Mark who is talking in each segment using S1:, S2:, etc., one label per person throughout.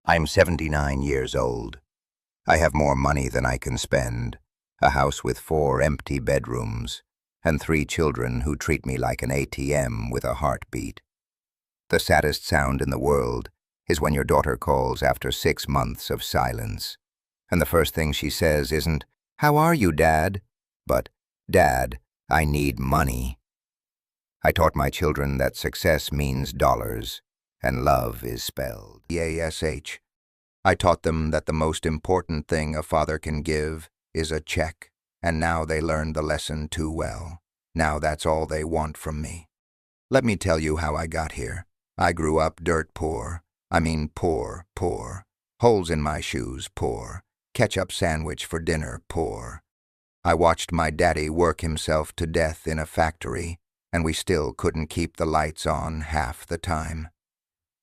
S1: I'm 79 years old. I have more money than I can spend, a house with 4 empty bedrooms, and 3 children who treat me like an ATM with a heartbeat. The saddest sound in the world is when your daughter calls after 6 months of silence, and the first thing she says isn't, "How are you, Dad?" but, "Dad, I need money." I taught my children that success means dollars, and love is spelled EASH. I taught them that the most important thing a father can give is a check, and now they learned the lesson too well. Now that's all they want from me. Let me tell you how I got here. I grew up dirt poor. I mean poor, poor. Holes in my shoes, poor. Ketchup sandwich for dinner, poor. I watched my daddy work himself to death in a factory, and we still couldn't keep the lights on half the time.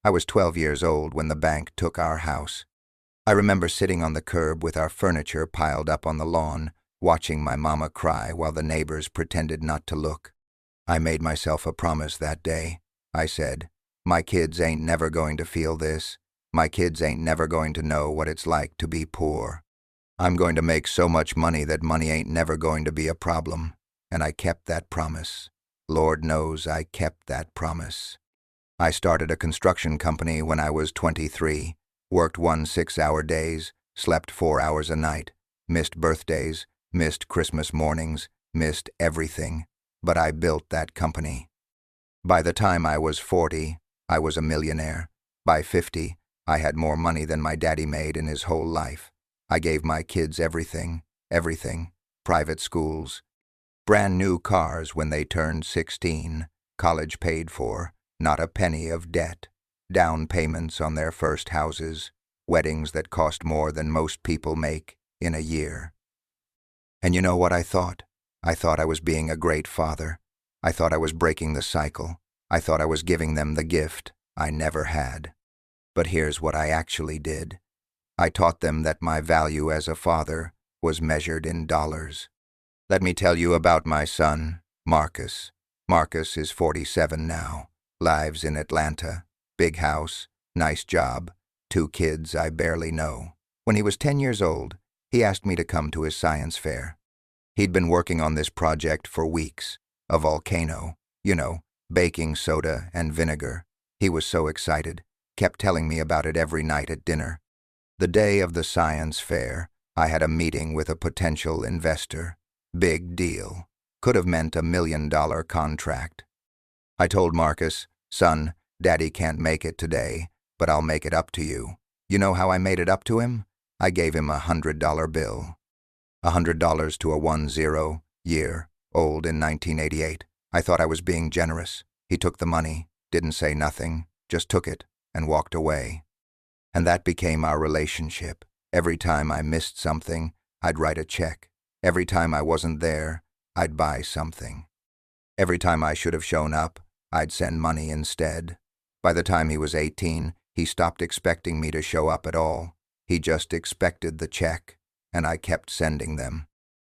S1: I was 12 years old when the bank took our house. I remember sitting on the curb with our furniture piled up on the lawn, watching my mama cry while the neighbors pretended not to look. I made myself a promise that day. I said, "My kids ain't never going to feel this. My kids ain't never going to know what it's like to be poor. I'm going to make so much money that money ain't never going to be a problem." And I kept that promise. Lord knows I kept that promise. I started a construction company when I was 23, worked 1 6-hour days, slept 4 hours a night, missed birthdays, missed Christmas mornings, missed everything, but I built that company. By the time I was 40, I was a millionaire. By 50, I had more money than my daddy made in his whole life. I gave my kids everything, private schools, brand new cars when they turned 16, college paid for, not a penny of debt, down payments on their first houses, weddings that cost more than most people make in a year. And you know what I thought? I thought I was being a great father. I thought I was breaking the cycle. I thought I was giving them the gift I never had. But here's what I actually did. I taught them that my value as a father was measured in dollars. Let me tell you about my son, Marcus. Marcus is 47 now, lives in Atlanta, big house, nice job, 2 kids I barely know. When he was 10 years old, he asked me to come to his science fair. He'd been working on this project for weeks, a volcano, baking soda and vinegar. He was so excited, kept telling me about it every night at dinner. The day of the science fair, I had a meeting with a potential investor. Big deal. Could have meant $1 million contract. I told Marcus, "Son, Daddy can't make it today, but I'll make it up to you." You know how I made it up to him? I gave him a $100 bill. $100 to a 10 old in 1988. I thought I was being generous. He took the money, didn't say nothing, just took it and walked away. And that became our relationship. Every time I missed something, I'd write a check. Every time I wasn't there, I'd buy something. Every time I should have shown up, I'd send money instead. By the time he was 18, he stopped expecting me to show up at all. He just expected the check, and I kept sending them.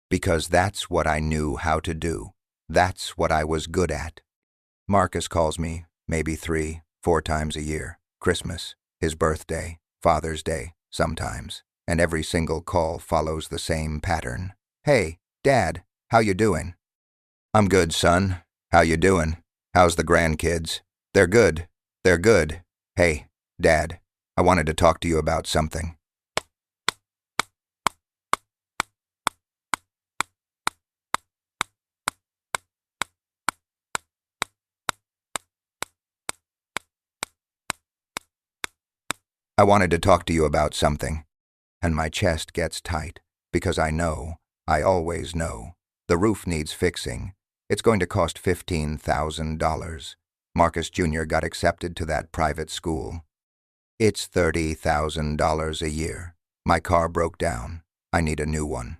S1: Because that's what I knew how to do. That's what I was good at. Marcus calls me maybe 3, 4 times a year. Christmas, his birthday, Father's Day, sometimes. And every single call follows the same pattern. "Hey, Dad, how you doing?" "I'm good, son. How you doing? How's the grandkids?" "They're good. They're good. Hey, Dad, I wanted to talk to you about something." "I wanted to talk to you about something." And my chest gets tight, because I know, I always know, the roof needs fixing. It's going to cost $15,000. Marcus Jr. got accepted to that private school. It's $30,000 a year. My car broke down. I need a new one.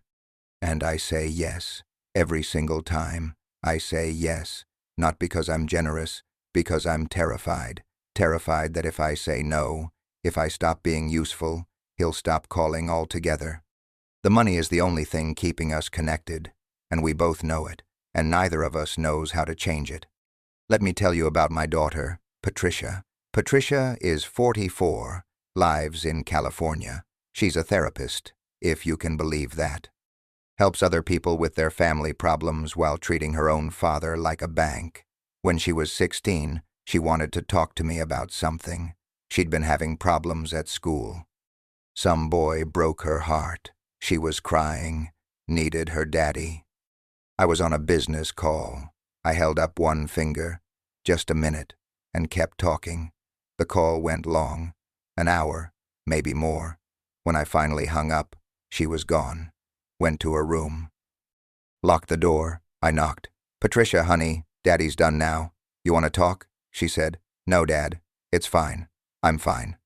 S1: And I say yes. Every single time, I say yes. Not because I'm generous, because I'm terrified. Terrified that if I say no, if I stop being useful, he'll stop calling altogether. The money is the only thing keeping us connected, and we both know it, and neither of us knows how to change it. Let me tell you about my daughter, Patricia. Patricia is 44, Lives in California. She's a therapist, if you can believe that. Helps other people with their family problems while treating her own father like a bank. When she was 16, she wanted to talk to me about something. She'd been having problems at school. Some boy broke her heart. She was crying, needed her daddy. I was on a business call. I held up one finger, just a minute, and kept talking. The call went long, an hour, maybe more. When I finally hung up, she was gone. Went to her room. Locked the door. I knocked. "Patricia, honey, Daddy's done now. You want to talk?" She said. "No, Dad. It's fine. I'm fine."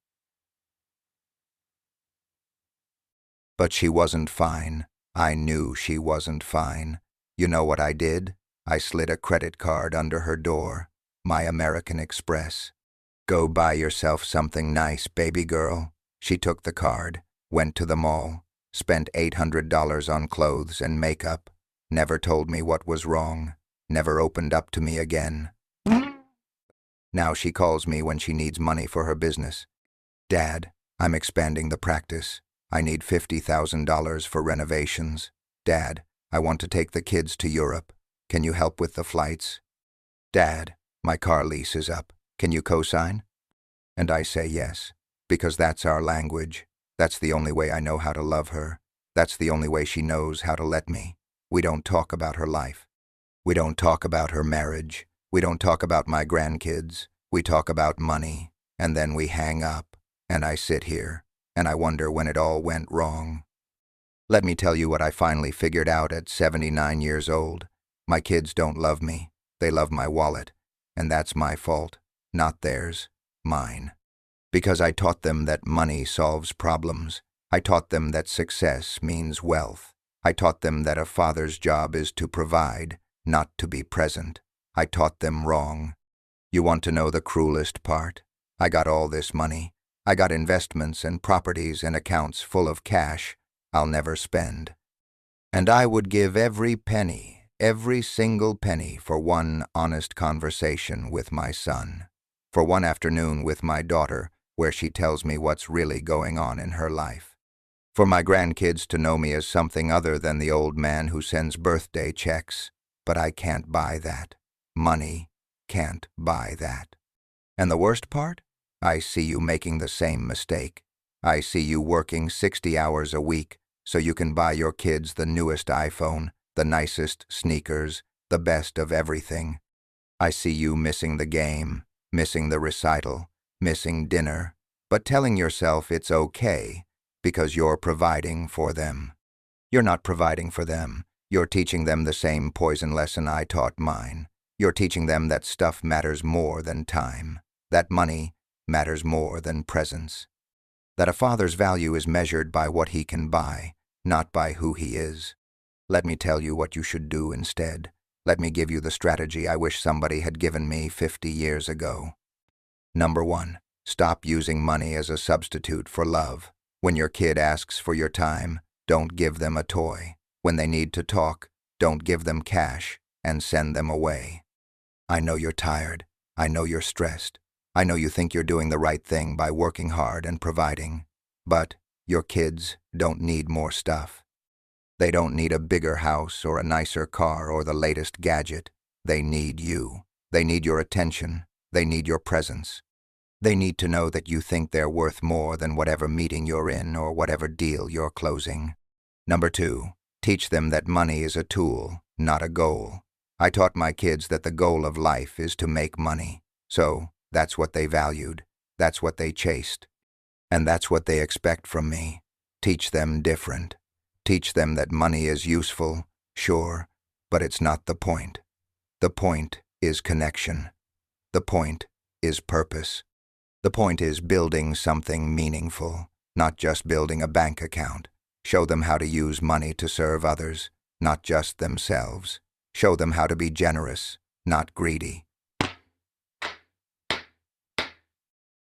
S1: But she wasn't fine. I knew she wasn't fine. You know what I did? I slid a credit card under her door. My American Express. "Go buy yourself something nice, baby girl." She took the card, went to the mall, spent $800 on clothes and makeup, never told me what was wrong, never opened up to me again. Now she calls me when she needs money for her business. "Dad, I'm expanding the practice. I need $50,000 for renovations. Dad, I want to take the kids to Europe. Can you help with the flights? Dad, my car lease is up. Can you co-sign?" And I say yes, because that's our language. That's the only way I know how to love her. That's the only way she knows how to let me. We don't talk about her life. We don't talk about her marriage. We don't talk about my grandkids. We talk about money, and then we hang up, and I sit here, and I wonder when it all went wrong. Let me tell you what I finally figured out at 79 years old. My kids don't love me. They love my wallet, and that's my fault, not theirs, mine. Because I taught them that money solves problems. I taught them that success means wealth. I taught them that a father's job is to provide, not to be present. I taught them wrong. You want to know the cruelest part? I got all this money. I got investments and properties and accounts full of cash I'll never spend. And I would give every penny, every single penny, for one honest conversation with my son, for one afternoon with my daughter where she tells me what's really going on in her life, for my grandkids to know me as something other than the old man who sends birthday checks. But I can't buy that. Money can't buy that. And the worst part? I see you making the same mistake. I see you working 60 hours a week so you can buy your kids the newest iPhone, the nicest sneakers, the best of everything. I see you missing the game, missing the recital, missing dinner, but telling yourself it's okay because you're providing for them. You're not providing for them. You're teaching them the same poison lesson I taught mine. You're teaching them that stuff matters more than time, that money matters more than presence, that a father's value is measured by what he can buy, not by who he is. Let me tell you what you should do instead. Let me give you the strategy I wish somebody had given me 50 years ago. Number 1, stop using money as a substitute for love. When your kid asks for your time, don't give them a toy. When they need to talk, don't give them cash and send them away. I know you're tired. I know you're stressed. I know you think you're doing the right thing by working hard and providing. But your kids don't need more stuff. They don't need a bigger house or a nicer car or the latest gadget. They need you. They need your attention. They need your presence. They need to know that you think they're worth more than whatever meeting you're in or whatever deal you're closing. Number 2, teach them that money is a tool, not a goal. I taught my kids that the goal of life is to make money. So that's what they valued. That's what they chased. And that's what they expect from me. Teach them different. Teach them that money is useful, sure, but it's not the point. The point is connection. The point is purpose. The point is building something meaningful, not just building a bank account. Show them how to use money to serve others, not just themselves. Show them how to be generous, not greedy.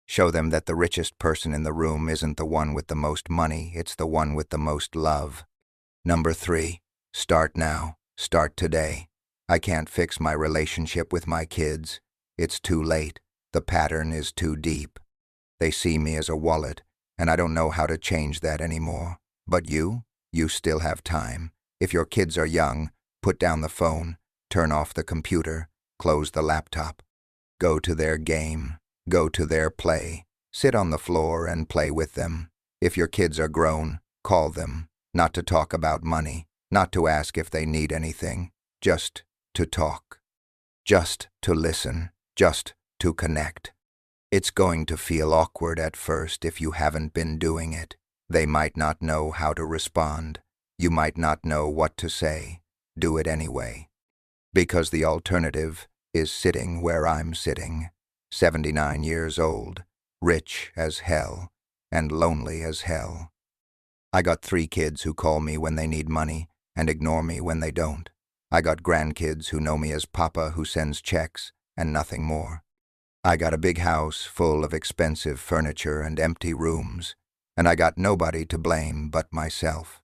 S1: Show them that the richest person in the room isn't the one with the most money, it's the one with the most love. Number 3, start now. Start today. I can't fix my relationship with my kids. It's too late. The pattern is too deep. They see me as a wallet, and I don't know how to change that anymore. But you still have time. If your kids are young, put down the phone, turn off the computer, close the laptop. Go to their game, go to their play, sit on the floor and play with them. If your kids are grown, call them, not to talk about money, not to ask if they need anything, just to talk, just to listen, just to connect. It's going to feel awkward at first if you haven't been doing it. They might not know how to respond. You might not know what to say. Do it anyway. Because the alternative is sitting where I'm sitting, 79 years old, rich as hell, and lonely as hell. I got 3 kids who call me when they need money and ignore me when they don't. I got grandkids who know me as Papa who sends checks and nothing more. I got a big house full of expensive furniture and empty rooms, and I got nobody to blame but myself.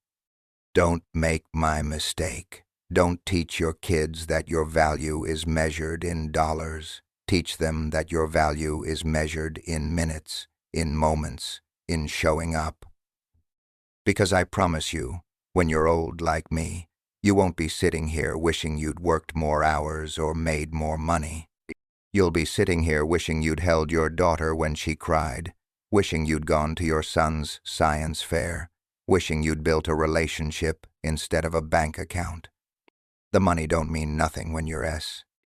S1: Don't make my mistake. Don't teach your kids that your value is measured in dollars. Teach them that your value is measured in minutes, in moments, in showing up. Because I promise you, when you're old like me, you won't be sitting here wishing you'd worked more hours or made more money. You'll be sitting here wishing you'd held your daughter when she cried, wishing you'd gone to your son's science fair, wishing you'd built a relationship instead of a bank account. The money don't mean nothing when you're S.